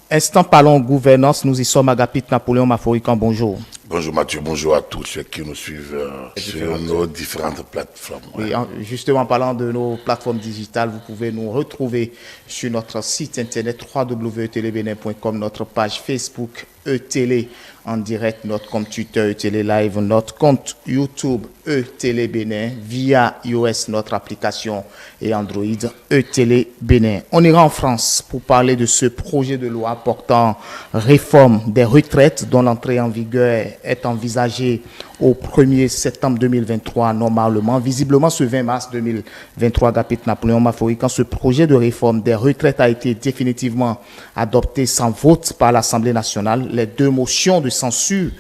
Instant parlons gouvernance, nous y sommes. Agapit Napoléon Maforican, bonjour. Bonjour Mathieu, bonjour à tous ceux qui nous suivent sur nos différentes plateformes. Oui, justement, en parlant de nos plateformes digitales, vous pouvez nous retrouver sur notre site internet www.telebenin.com, notre page Facebook E-Télé en direct, notre compte Twitter E-Télé Live, notre compte YouTube E-Télé Bénin, via iOS, notre application et Android E-Télé Bénin. On ira en France pour parler de ce projet de loi portant réforme des retraites dont l'entrée en vigueur est envisagée au 1er septembre 2023 normalement. Visiblement, ce 20 mars 2023, Agapit Napoléon Mafori, quand ce projet de réforme des retraites a été définitivement adopté sans vote par l'Assemblée nationale, les deux motions de censure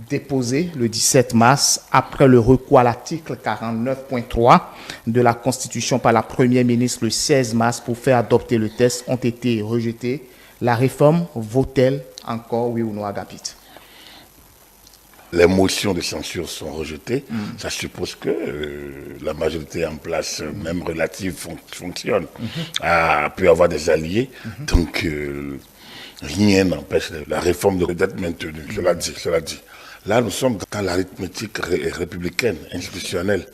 déposées le 17 mars après le recours à l'article 49.3 de la Constitution par la Première ministre le 16 mars pour faire adopter le texte ont été rejetées. La réforme vaut-elle encore, oui ou non, Agapit? Les motions de censure sont rejetées. Ça suppose que la majorité en place, même relative, fonctionne, a pu avoir des alliés. Donc, rien n'empêche la réforme de d'être maintenue. Cela dit. Là, nous sommes dans l'arithmétique républicaine, institutionnelle.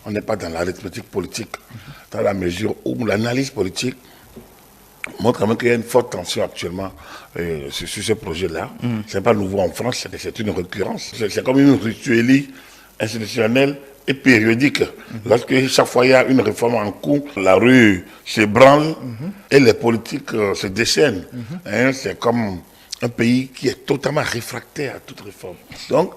On n'est pas dans l'arithmétique politique, dans la mesure où l'analyse politique montre quand même qu'il y a une forte tension actuellement sur ce projet-là. Ce n'est pas nouveau en France, c'est une récurrence. C'est comme une rituelie institutionnelle et périodique. Lorsque chaque fois il y a une réforme en cours, la rue se branle et les politiques se déchaînent. C'est comme un pays qui est totalement réfractaire à toute réforme. Donc,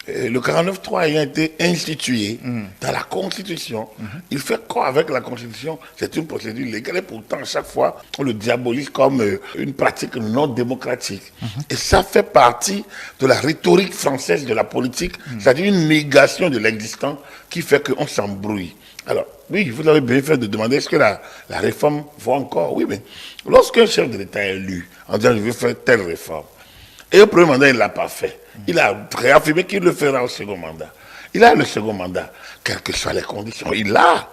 le 49.3 ayant été institué dans la Constitution, il fait quoi avec la Constitution? C'est une procédure légale et pourtant, à chaque fois, on le diabolise comme une pratique non démocratique. Et ça fait partie de la rhétorique française de la politique, c'est-à-dire une négation de l'existant qui fait qu'on s'embrouille. Alors, oui, vous avez bien fait de demander est-ce que la réforme vaut encore? Oui, mais lorsqu'un chef de l'État est élu en disant je veux faire telle réforme, et au premier mandat, il ne l'a pas fait. Il a réaffirmé qu'il le fera au second mandat. Il a le second mandat, quelles que soient les conditions. Il a.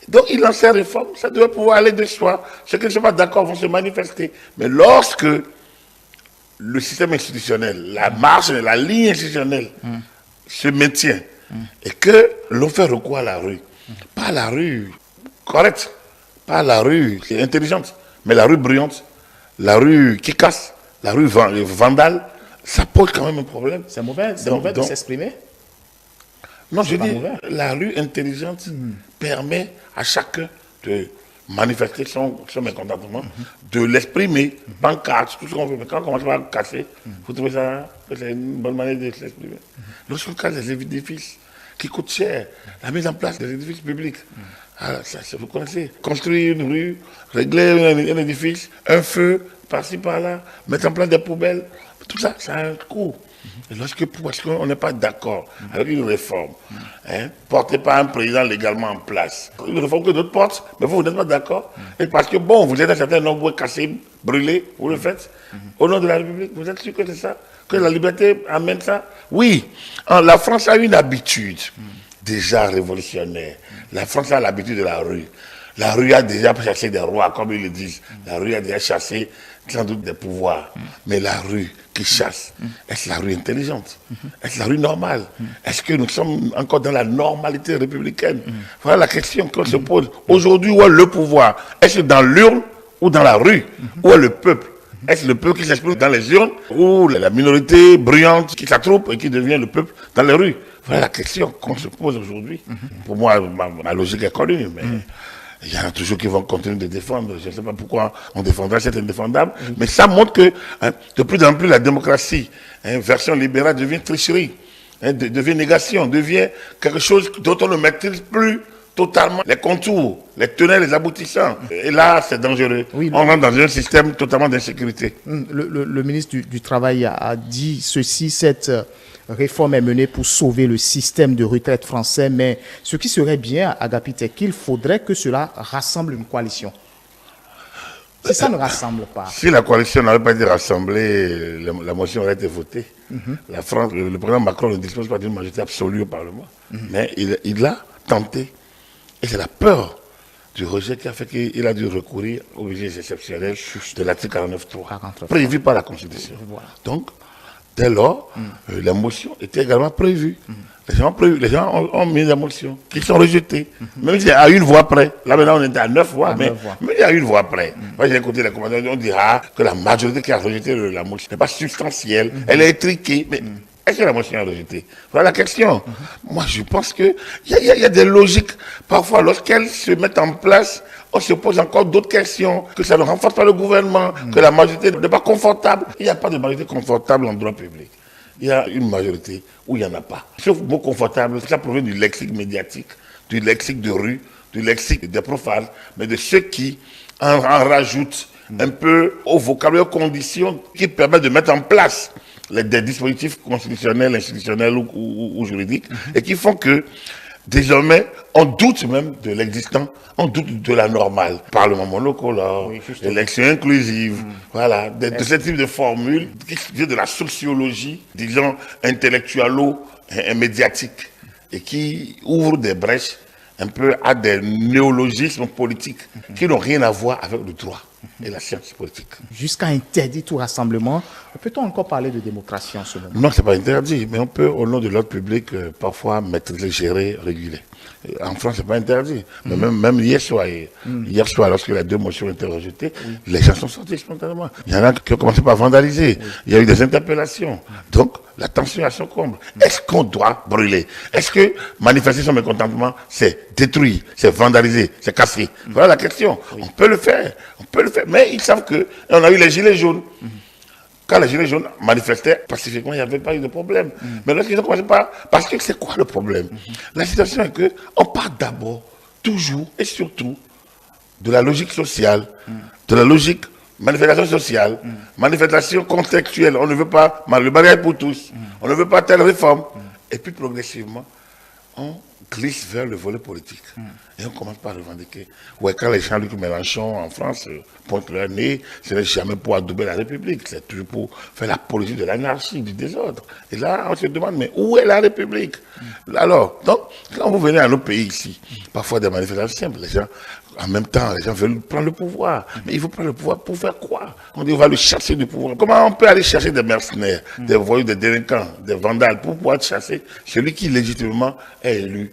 Donc, il lance sa réforme, ça doit pouvoir aller de soi. Ceux qui ne sont pas d'accord vont se manifester. Mais lorsque le système institutionnel, la marche, la ligne institutionnelle se maintient, et que l'on fait recours à la rue, pas la rue correcte, pas la rue intelligente, mais la rue bruyante, la rue qui casse, la rue vandale, ça pose quand même un problème. C'est mauvais de s'exprimer? Non, je dis, la rue intelligente permet à chacun de manifester son mécontentement, de l'exprimer, pancarte, tout ce qu'on veut. Mais quand on commence par casser, vous trouvez ça, c'est une bonne manière de s'exprimer. Lorsqu'on casse les édifices qui coûtent cher, la mise en place des édifices publics, alors, ça, vous connaissez, construire une rue, régler un édifice, un feu, par-ci, par-là, mettre en place des poubelles, tout ça, ça a un coût. Et parce qu'on n'est pas d'accord avec une réforme portée par un président légalement en place, une réforme que d'autres portent, mais vous n'êtes pas d'accord, et parce que bon, vous êtes un certain nombre cassés, brûlés, vous le faites, au nom de la République, vous êtes sûr que c'est ça, que la liberté amène ça? Oui, la France a une habitude déjà révolutionnaire. La France a l'habitude de la rue. La rue a déjà chassé des rois, comme ils le disent. La rue a déjà chassé sans doute des pouvoirs. Mais la rue qui chasse, est-ce la rue intelligente? Est-ce la rue normale? Est-ce que nous sommes encore dans la normalité républicaine? Voilà la question qu'on se pose. Aujourd'hui, où est le pouvoir? Est-ce dans l'urne ou dans la rue? Où est le peuple? Est-ce le peuple qui s'exprime dans les urnes ou la minorité bruyante qui s'attroupe et qui devient le peuple dans les rues? Voilà la question qu'on se pose aujourd'hui. Pour moi, ma logique est connue, mais il y en a toujours qui vont continuer de défendre. Je ne sais pas pourquoi on défendra cet indéfendable, mais ça montre que de plus en plus la démocratie, version libérale, devient tricherie, devient négation, devient quelque chose dont on ne maîtrise plus totalement les contours, les tenants, les aboutissants. Et là, c'est dangereux. Oui, on rentre dans un système totalement d'insécurité. Le ministre du Travail a dit ceci, cette réforme est menée pour sauver le système de retraite français, mais ce qui serait bien, Agapit, c'est qu'il faudrait que cela rassemble une coalition. Si ça ne rassemble pas. Si la coalition n'avait pas été rassemblée, la motion aurait été votée. La France, le président Macron ne dispose pas d'une majorité absolue au Parlement, mais il a tenté. Et c'est la peur du rejet qui a fait qu'il a dû recourir aux mesures exceptionnelles de l'article 49.3, 49.3. prévu par la Constitution. Voilà. Donc, dès lors, la motion était également prévue. Les gens ont mis la motion, qui sont rejetés. Même si à une voix près. Là maintenant on était à 9 voix, mais il y a une voix près. Moi j'ai écouté les commentaires, on dira que la majorité qui a rejeté la motion n'est pas substantielle, elle est étriquée. Mais est-ce que la motion est rejetée? Voilà la question. Moi je pense qu'il y a des logiques. Parfois lorsqu'elles se mettent en place, on se pose encore d'autres questions, que ça ne renforce pas le gouvernement, que la majorité n'est pas confortable. Il n'y a pas de majorité confortable en droit public. Il y a une majorité où il n'y en a pas. Sauf mot confortable, ça provient du lexique médiatique, du lexique de rue, du lexique des profanes, mais de ceux qui en rajoutent un peu au vocabulaire, aux conditions qui permettent de mettre en place des dispositifs constitutionnels, institutionnels ou juridiques, et qui font que désormais, on doute même de l'existant, on doute de la normale. Parlement monocolore, élection inclusive, voilà, de ce type de formules qui viennent de la sociologie, disons, intellectualo-médiatique, et qui ouvrent des brèches un peu à des néologismes politiques qui n'ont rien à voir avec le droit et la science politique. Jusqu'à interdire tout rassemblement, peut-on encore parler de démocratie en ce moment? Non, ce n'est pas interdit, mais on peut, au nom de l'ordre public, parfois maîtriser, gérer, réguler. En France, ce n'est pas interdit. Mais même hier soir, lorsque les 2 motions ont été rejetées, les gens sont sortis spontanément. Il y en a qui ont commencé par vandaliser. Il y a eu des interpellations. Donc, la tension est à son comble. Est-ce qu'on doit brûler? Est-ce que manifester son mécontentement, c'est détruire, c'est vandaliser, c'est casser? Voilà la question. On peut le faire. On peut le faire. Mais ils savent que on a eu les gilets jaunes. Quand les gilets jaunes manifestaient pacifiquement, il n'y avait pas eu de problème. Mais lorsqu'ils ont commencé par... Parce que c'est quoi le problème? La situation est qu'on part d'abord, toujours et surtout, de la logique sociale, de la logique manifestation sociale, manifestation contextuelle. On ne veut pas le mariage pour tous, on ne veut pas telle réforme. Et puis progressivement, on glisse vers le volet politique. Et on commence par revendiquer. Ouais, quand les Jean-Luc Mélenchon en France pointent leur nez, ce n'est jamais pour adouber la République, c'est toujours pour faire l'apologie de l'anarchie, du désordre. Et là, on se demande, mais où est la République? Alors, donc, quand vous venez à nos pays ici, parfois des manifestations simples, les gens, en même temps, les gens veulent prendre le pouvoir. Mais il faut prendre le pouvoir pour faire quoi? On dit, on va le chasser du pouvoir. Comment on peut aller chercher des mercenaires, des voyous, des délinquants, des vandales, pour pouvoir chasser celui qui légitimement est élu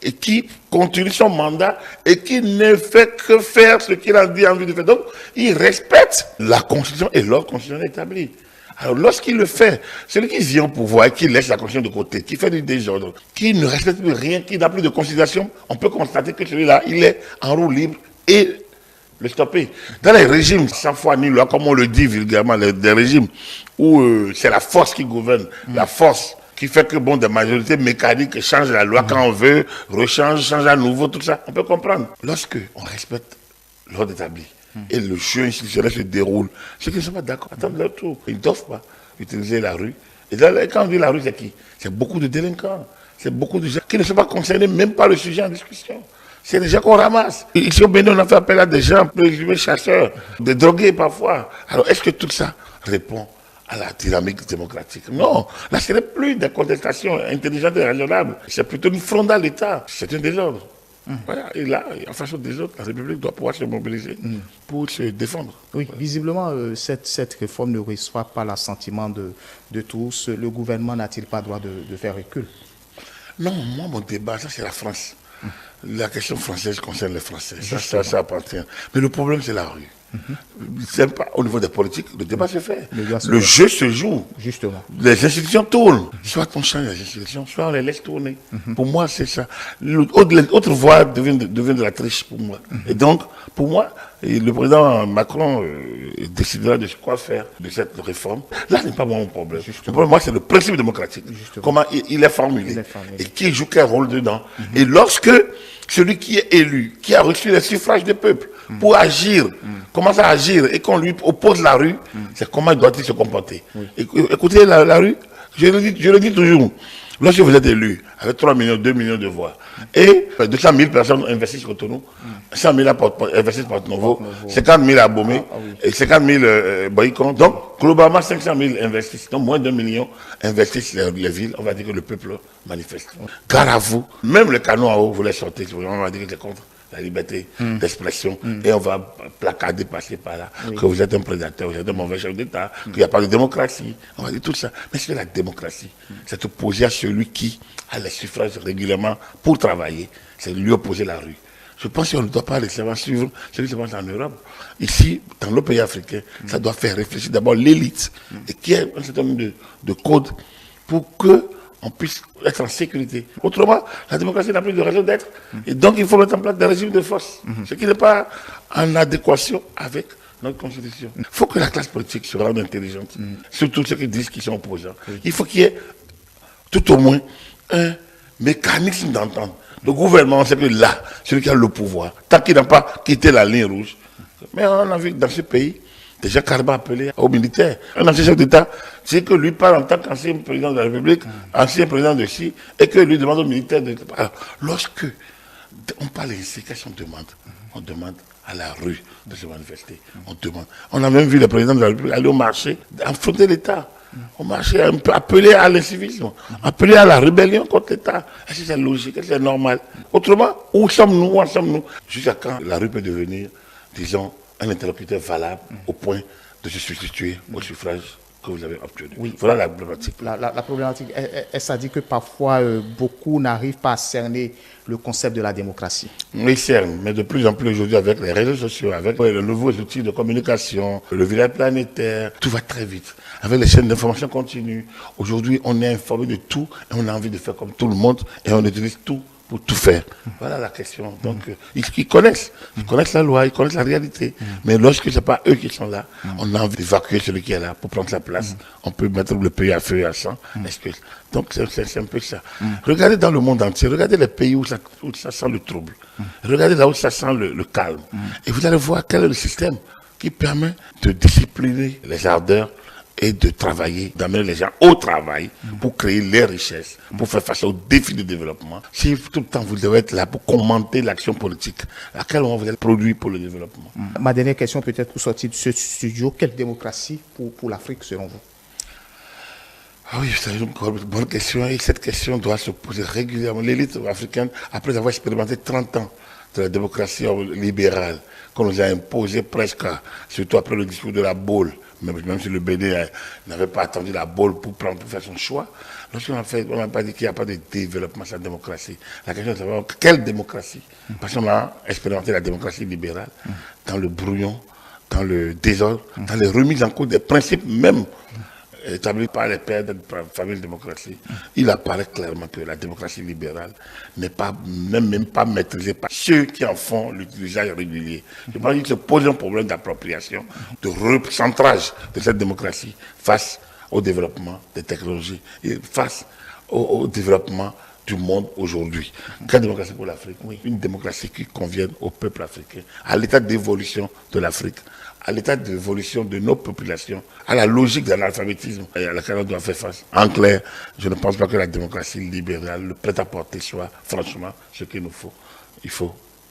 et qui continue son mandat et qui ne fait que faire ce qu'il a dit envie de faire. Donc, il respecte la Constitution et l'ordre constitutionnel établi. Alors, lorsqu'il le fait, celui qui vient au pouvoir et qui laisse la Constitution de côté, qui fait du désordre, qui ne respecte plus rien, qui n'a plus de considération, on peut constater que celui-là, il est en roue libre et le stopper. Dans les régimes sans foi ni loi, comme on le dit vulgairement, des régimes où c'est la force qui gouverne, la force qui fait que bon, des majorités mécaniques changent la loi quand on veut, change à nouveau, tout ça, on peut comprendre. Lorsque on respecte l'ordre établi et le jeu institutionnel se déroule, ceux qui ne sont pas d'accord attendent leur tour. Ils ne doivent pas utiliser la rue. Et quand on dit la rue, c'est qui? C'est beaucoup de délinquants, c'est beaucoup de gens qui ne sont pas concernés même par le sujet en discussion. C'est des gens qu'on ramasse. Ici au Bénin, on a fait appel à des gens présumés chasseurs, des drogués parfois. Alors, est-ce que tout ça répond à la dynamique démocratique? Non, là, ce n'est plus des contestations intelligentes et raisonnables. C'est plutôt une fronde à l'État. C'est un désordre. Voilà. Et là, en face des autres, la République doit pouvoir se mobiliser pour se défendre. Oui, visiblement, cette réforme ne reçoit pas l'assentiment de tous. Le gouvernement n'a-t-il pas droit de faire recul? Non, moi, mon débat, ça, c'est la France. La question française concerne les Français. Ça appartient. Mais le problème, c'est la rue. C'est pas au niveau des politiques, le débat se fait. Le jeu se joue. Justement. Les institutions tournent. Soit on change les institutions, soit on les laisse tourner. Pour moi, c'est ça. L'autre voie devient de la triche pour moi. Et donc, pour moi, le président Macron décidera de quoi faire de cette réforme. Là, ce n'est pas mon problème. Le problème, moi, c'est le principe démocratique. Comment il est formulé. Et qui joue quel rôle dedans. Et lorsque celui qui est élu, qui a reçu les suffrages du peuple, pour agir, commence à agir et qu'on lui oppose la rue, c'est comment doit-il se comporter. Écoutez, la rue, je le dis toujours, lorsque vous êtes élu avec 3 millions, 2 millions de voix, et 200 000 personnes investissent Cotonou, 100 000 investissent Porto-Novo, 50 000 à Abomey, et 50 000 Boycon, donc globalement 500 000 investissent, donc moins d'1 million investissent les villes, on va dire que le peuple manifeste. Car à vous, même le canon à eau, vous les sortez, on va dire que c'est contre la liberté d'expression, et on va placarder, passer par là, que vous êtes un prédateur, vous êtes un mauvais chef d'État, qu'il n'y a pas de démocratie. On va dire tout ça. Mais c'est la démocratie. C'est opposer à celui qui a les suffrages régulièrement pour travailler. C'est lui opposer la rue. Je pense qu'on ne doit pas laisser suivre ce qui se passe en Europe. Ici, dans nos pays africains, ça doit faire réfléchir d'abord l'élite et qu'il y ait un certain nombre de codes pour qu'on puisse être en sécurité. Autrement, la démocratie n'a plus de raison d'être. Et donc, il faut mettre en place des régimes de force, ce qui n'est pas en adéquation avec notre constitution. Il faut que la classe politique se rende intelligente, surtout ceux qui disent qu'ils sont opposants. Il faut qu'il y ait tout au moins un mécanisme d'entente. Le gouvernement, c'est que là, celui qui a le pouvoir, tant qu'il n'a pas quitté la ligne rouge. Mais on a vu que dans ce pays, déjà carrément appelé aux militaires. Un ancien chef d'État, c'est que lui parle en tant qu'ancien président de la République, ancien président de Chine, et que lui demande aux militaires de... Alors, lorsque on parle ici, qu'est-ce qu'on demande? On demande à la rue de se manifester. On demande. On a même vu le président de la République aller au marché, affronter l'État. Au marché, appeler à l'incivisme, appeler à la rébellion contre l'État. Est-ce que c'est logique? Est-ce que c'est normal? Autrement, où sommes-nous? Où en sommes-nous? Jusqu'à quand la rue peut devenir, disons, un interlocuteur valable au point de se substituer au suffrage que vous avez obtenu? Oui. Voilà la problématique. La problématique, ça dit que parfois, beaucoup n'arrivent pas à cerner le concept de la démocratie. Ils cernent, mais de plus en plus aujourd'hui avec les réseaux sociaux, avec les nouveaux outils de communication, le village planétaire, tout va très vite. Avec les chaînes d'information continues. Aujourd'hui, on est informé de tout et on a envie de faire comme tout le monde et on utilise tout pour tout faire. Voilà la question. Donc, ils connaissent la loi, ils connaissent la réalité. Mais lorsque ce n'est pas eux qui sont là, on a envie d'évacuer celui qui est là pour prendre sa place. On peut mettre le pays à feu et à sang. Donc, c'est un peu ça. Regardez dans le monde entier, regardez les pays où ça sent le trouble. Regardez là où ça sent le calme. Et vous allez voir quel est le système qui permet de discipliner les ardeurs et de travailler, d'amener les gens au travail pour créer les richesses, pour faire face aux défis de développement. Si tout le temps vous devez être là pour commenter l'action politique, à quel moment vous êtes produit pour le développement? Ma dernière question peut-être pour sortir de ce studio, quelle démocratie pour l'Afrique selon vous? Ah oui, c'est une bonne question et cette question doit se poser régulièrement. L'élite africaine, après avoir expérimenté 30 ans de la démocratie libérale, qu'on nous a imposé presque, surtout après le discours de la Baule, même si le BD n'avait pas attendu la Baule pour faire son choix, lorsqu'on n'a pas dit qu'il n'y a pas de développement sans démocratie. La question est de savoir quelle démocratie? Parce qu'on a expérimenté la démocratie libérale dans le brouillon, dans le désordre, dans les remises en cause des principes même établi par les pères de la famille de démocratie, il apparaît clairement que la démocratie libérale n'est pas, même pas maîtrisée par ceux qui en font l'utilisation régulier. Je pense qu'il se pose un problème d'appropriation, de recentrage de cette démocratie face au développement des technologies et face au développement du monde aujourd'hui. Quelle démocratie pour l'Afrique? Une démocratie qui convienne au peuple africain, à l'état d'évolution de l'Afrique, à l'état d'évolution de nos populations, à la logique de l'alphabétisme à laquelle on doit faire face. En clair, je ne pense pas que la démocratie libérale, le prêt-à-porter soit franchement ce qu'il nous faut.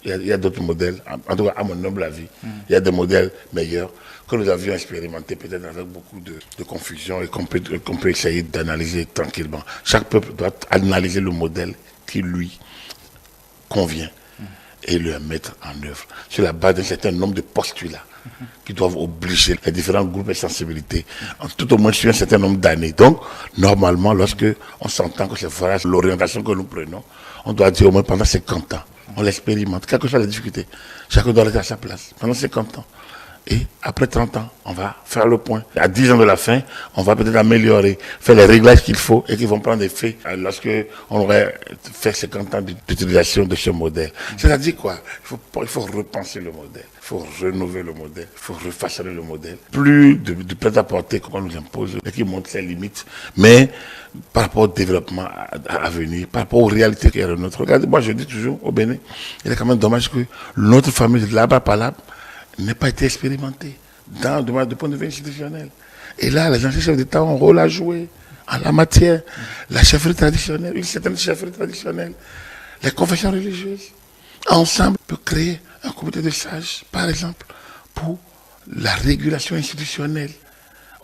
Il y a d'autres modèles, en tout cas à mon humble avis, il y a des modèles meilleurs que nous avions expérimentés peut-être avec beaucoup de confusion et qu'on peut essayer d'analyser tranquillement. Chaque peuple doit analyser le modèle qui lui convient et le mettre en œuvre sur la base d'un certain nombre de postulats qui doivent obliger les différents groupes et sensibilités, tout au moins sur un certain nombre d'années. Donc, normalement, lorsque on s'entend que c'est voilà l'orientation que nous prenons, on doit dire au moins pendant 50 ans, on l'expérimente, quelles que soient les difficultés. Chacun doit rester à sa place pendant 50 ans. Et après 30 ans, on va faire le point. À 10 ans de la fin, on va peut-être améliorer, faire les réglages qu'il faut et qui vont prendre effet lorsque on aurait fait 50 ans d'utilisation de ce modèle. C'est-à-dire quoi? Il faut repenser le modèle, il faut renouveler le modèle, il faut refaçonner le modèle. Plus de prêt-à-porter qu'on nous impose et qui montre ses limites, mais par rapport au développement à venir, par rapport aux réalités qui est le nôtre. Regardez, moi je dis toujours au Bénin, il est quand même dommage que notre famille de là-bas par là n'ait pas été expérimenté du point de vue institutionnel. Et là, les anciens chefs d'État ont un rôle à jouer en la matière. La chefferie traditionnelle, une certaine chefferie traditionnelle, les confessions religieuses, ensemble, peuvent créer un comité de sages, par exemple, pour la régulation institutionnelle,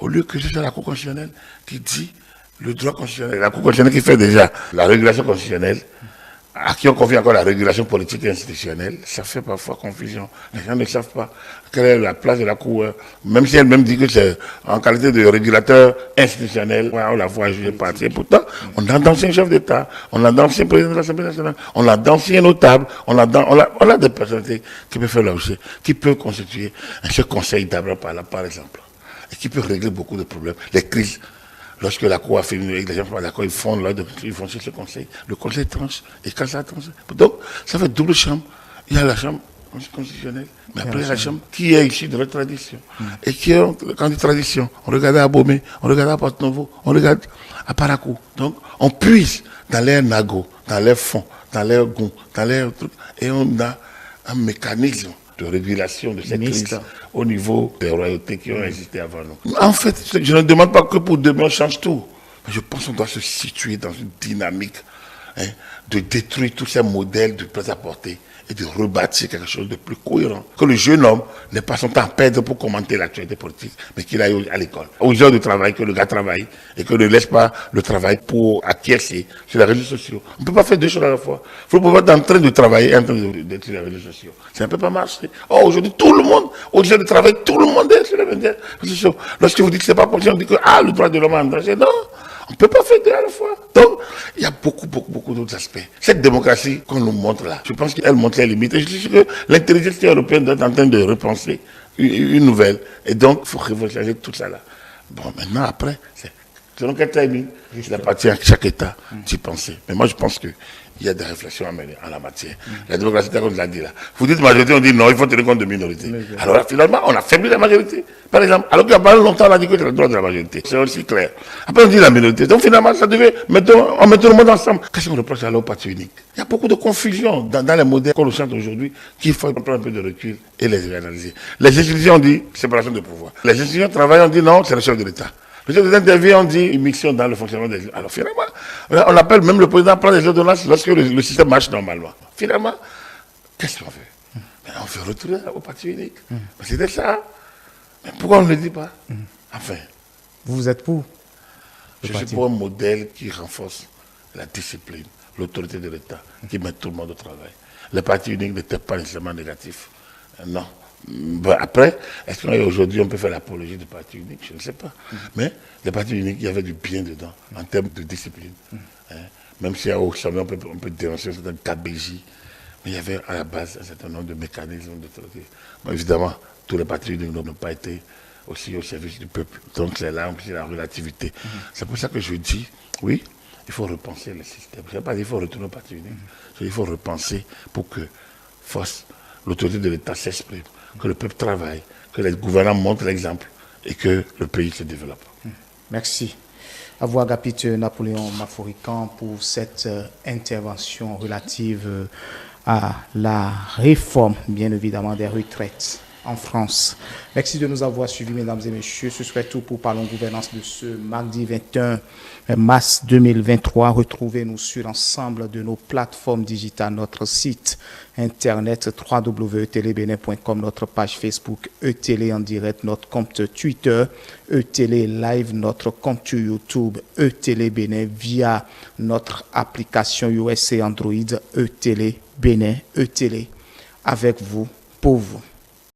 au lieu que ce soit la Cour constitutionnelle qui dit le droit constitutionnel. La Cour constitutionnelle qui fait déjà la régulation constitutionnelle à qui on confie encore la régulation politique et institutionnelle, ça fait parfois confusion. Les gens ne savent pas quelle est la place de la Cour, même si elle-même dit que c'est en qualité de régulateur institutionnel, on la voit juger partie. Pourtant, on a d'anciens chefs d'État, on a d'anciens présidents de l'Assemblée nationale, on a d'anciens notables, on a des personnalités qui peuvent faire l'objet, qui peuvent constituer un chef conseil d'abord par exemple, et qui peuvent régler beaucoup de problèmes, les crises. Lorsque la Cour a fait une règle, les gens ne sont pas d'accord, ils vont sur ce conseil. Le conseil tranche, et quand ça tranche. Donc, ça fait double chambre. Il y a la chambre constitutionnelle, mais après, il y a la chambre qui est issue de notre tradition. Et qui est, quand on dit tradition, on regarde à Abomey, on regarde à Porte-Novo, on regarde à Parakou. Donc, on puise dans l'air nago, dans l'air fond, dans l'air goût, dans l'air truc, et on a un mécanisme de régulation de cette crise au niveau des royautés qui ont existé avant nous. En fait, je ne demande pas que pour demain on change tout. Mais je pense qu'on doit se situer dans une dynamique de détruire tous ces modèles de prêt-à-porter et de rebâtir quelque chose de plus cohérent. Que le jeune homme n'ait pas son temps à perdre pour commenter l'actualité politique, mais qu'il aille à l'école. Aux heures de travail, que le gars travaille et que ne laisse pas le travail pour acquiescer sur les réseaux sociaux. On ne peut pas faire deux choses à la fois. Il faut pouvoir être en train de travailler et en train d'être sur les réseaux sociaux. Ça ne peut pas marcher. Oh, aujourd'hui, tout le monde, aux heures de travail, tout le monde est sur les réseaux sociaux. Lorsque vous dites que ce n'est pas possible, on dit que le droit de l'homme est en danger. Non. On ne peut pas faire deux à la fois. Donc, il y a beaucoup d'autres aspects. Cette démocratie qu'on nous montre là, je pense qu'elle montre les limites. Et je suis sûr que l'intelligence européenne doit être en train de repenser une nouvelle. Et donc, il faut révolutionner tout ça là. Bon, maintenant, après, c'est selon quel timing, il appartient à chaque État d'y penser. Mais moi, je pense qu'il y a des réflexions à mener en la matière. La démocratie, comme je l'ai dit là. Vous dites majorité, on dit non, il faut tenir compte de minorité. Alors là, finalement, on a affaibli la majorité. Par exemple, alors qu'il y a pas longtemps, on a dit que c'est le droit de la majorité. C'est aussi clair. Après, on dit la minorité. Donc finalement, ça devait, on met tout le monde ensemble. Qu'est-ce qu'on reproche alors au parti unique? Il y a beaucoup de confusion dans les modèles qu'on chante aujourd'hui, qu'il faut prendre un peu de recul et les analyser. Les institutions, on dit séparation de pouvoir. Les institutions travaillent, on dit non, c'est le chef de l'État. Le chef de l'État intervient, on dit une mission dans le fonctionnement des... Alors finalement, on appelle même le président à prendre des ordonnances lorsque le système marche normalement. Finalement, qu'est-ce qu'on veut? On veut retourner au parti unique. C'était ça. Mais pourquoi on ne le dit pas? Enfin. Vous êtes pour? Je suis pour un modèle qui renforce la discipline, l'autorité de l'État, qui met tout le monde au travail. Le parti unique n'était pas nécessairement négatif. Non. Ben après, est-ce qu'aujourd'hui on peut faire l'apologie du parti unique? Je ne sais pas. Mais le parti unique, il y avait du bien dedans, en termes de discipline. Même si au sommet on peut dénoncer une certaine cabégie, mais il y avait à la base un certain nombre de mécanismes d'autorité. Bon, évidemment, tous les partis uniques n'ont pas été aussi au service du peuple. Donc c'est là aussi la relativité. C'est pour ça que je dis, oui, il faut repenser le système. Je ne sais pas qu'il faut retourner au parti unique. Il faut repenser pour que l'autorité de l'État s'exprime, que le peuple travaille, que les gouvernants montrent l'exemple et que le pays se développe. Merci. À vous, Agapite Napoléon Maforican, pour cette intervention relative à la réforme, bien évidemment, des retraites en France. Merci de nous avoir suivis, mesdames et messieurs. Ce serait tout pour Parlons Gouvernance de ce mardi 21 mars 2023. Retrouvez-nous sur l'ensemble de nos plateformes digitales, notre site internet www.etelebenin.com, notre page Facebook ETélé en direct, notre compte Twitter ETélé Live, notre compte YouTube ETélé Bénin via notre application iOS et Android ETélé Bénin, ETélé avec vous, pour vous.